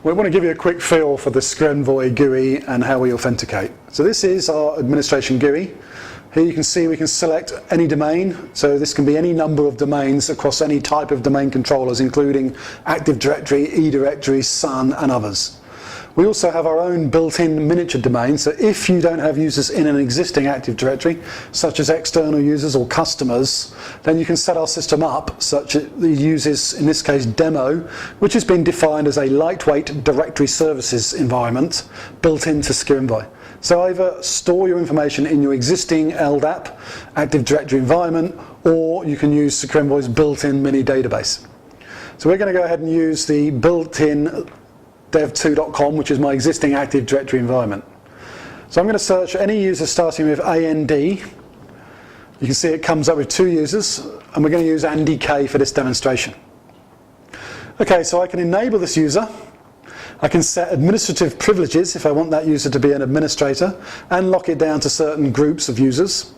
We want to give you a quick feel for the SecurEnvoy GUI and how we authenticate. So this is our administration GUI. Here you can see we can select any domain, so this can be any number of domains across any type of domain controllers, including Active Directory, eDirectory, Sun and others. We also have our own built-in miniature domain, so if you don't have users in an existing Active Directory, such as external users or customers, then you can set our system up such that it uses, in this case, demo, which has been defined as a lightweight directory services environment built into SecurEnvoy. So either store your information in your existing LDAP, Active Directory environment, or you can use SecurEnvoy's built-in mini database. So we're going to go ahead and use the built-in dev2.com, which is my existing Active Directory environment. So I'm going to search any user starting with AND. You can see it comes up with 2 users, and we're going to use AndyK for this demonstration. Okay, so I can enable this user. I can set administrative privileges if I want that user to be an administrator, and lock it down to certain groups of users.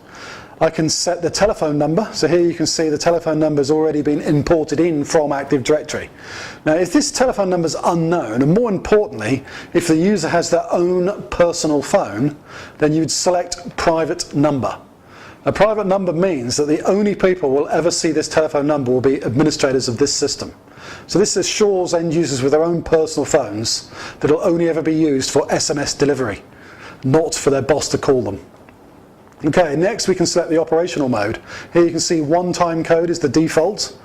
I can set the telephone number, so here you can see the telephone number has already been imported in from Active Directory. Now if this telephone number is unknown, and more importantly, if the user has their own personal phone, then you'd select private number. A private number means that the only people who will ever see this telephone number will be administrators of this system. So this assures end users with their own personal phones that it'll only ever be used for SMS delivery, not for their boss to call them. Okay, next we can select the operational mode. Here you can see one-time code is the default,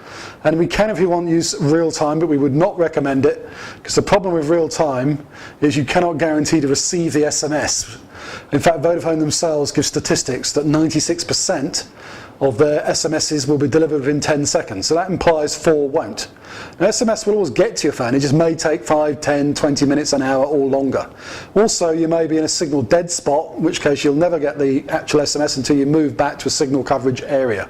and we can, if you want, use real-time, but we would not recommend it, because the problem with real-time is you cannot guarantee to receive the SMS. In fact, Vodafone themselves give statistics that 96% of their SMSs will be delivered within 10 seconds, so that implies 4 won't. Now, SMS will always get to your phone, it just may take 5, 10, 20 minutes, an hour or longer. Also, you may be in a signal dead spot, in which case you'll never get the actual SMS until you move back to a signal coverage area.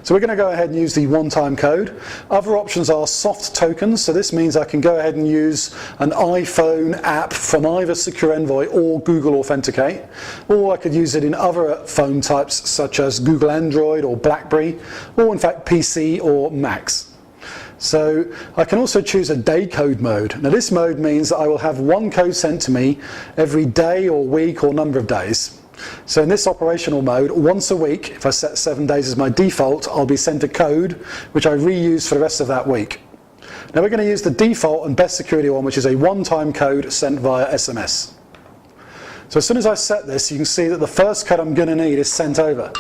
So we're going to go ahead and use the one-time code. Other options are soft tokens, so this means I can go ahead and use an iPhone app from either SecurEnvoy or Google Authenticate, or I could use it in other phone types such as Google Android or BlackBerry, or in fact PC or Macs. So I can also choose a day code mode. Now this mode means that I will have one code sent to me every day or week or number of days. So in this operational mode, once a week, if I set 7 days as my default, I'll be sent a code which I reuse for the rest of that week. Now we're going to use the default and best security one, which is a one-time code sent via SMS. So as soon as I set this, you can see that the first code I'm going to need is sent over.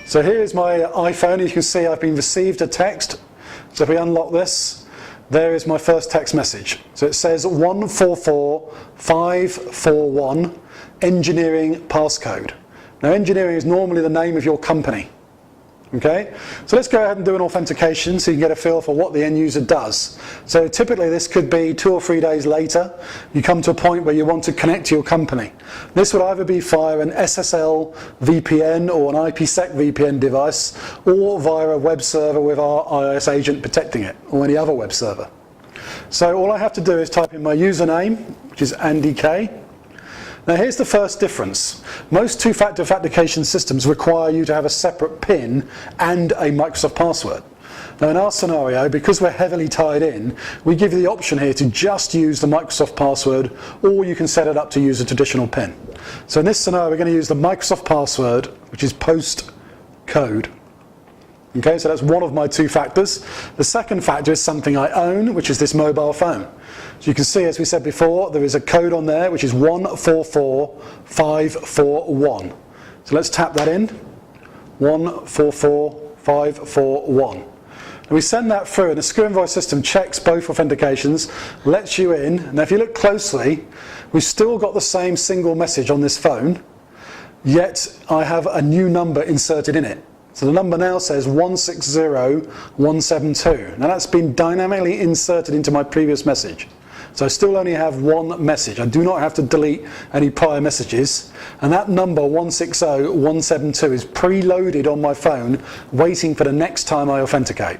So here is my iPhone, and you can see I've been received a text. So if we unlock this, there is my first text message. So it says 144541 engineering passcode. Now engineering is normally the name of your company. Okay, so let's go ahead and do an authentication so you can get a feel for what the end user does. So typically this could be 2 or 3 days later, you come to a point where you want to connect to your company. This would either be via an SSL VPN or an IPsec VPN device, or via a web server with our iOS agent protecting it, or any other web server. So all I have to do is type in my username, which is AndyK. Now here's the first difference. Most two-factor authentication systems require you to have a separate PIN and a Microsoft password. Now in our scenario, because we're heavily tied in, we give you the option here to just use the Microsoft password, or you can set it up to use a traditional PIN. So in this scenario, we're going to use the Microsoft password, which is postcode. Okay, so that's one of my 2 factors. The second factor is something I own, which is this mobile phone. So you can see, as we said before, there is a code on there, which is 144541. So let's tap that in, 144541. And we send that through, and the SecurEnvoy system checks both authentications, lets you in. Now if you look closely, we've still got the same single message on this phone, yet I have a new number inserted in it. So the number now says 160172. Now that's been dynamically inserted into my previous message. So I still only have one message. I do not have to delete any prior messages. And that number 160172 is preloaded on my phone, waiting for the next time I authenticate.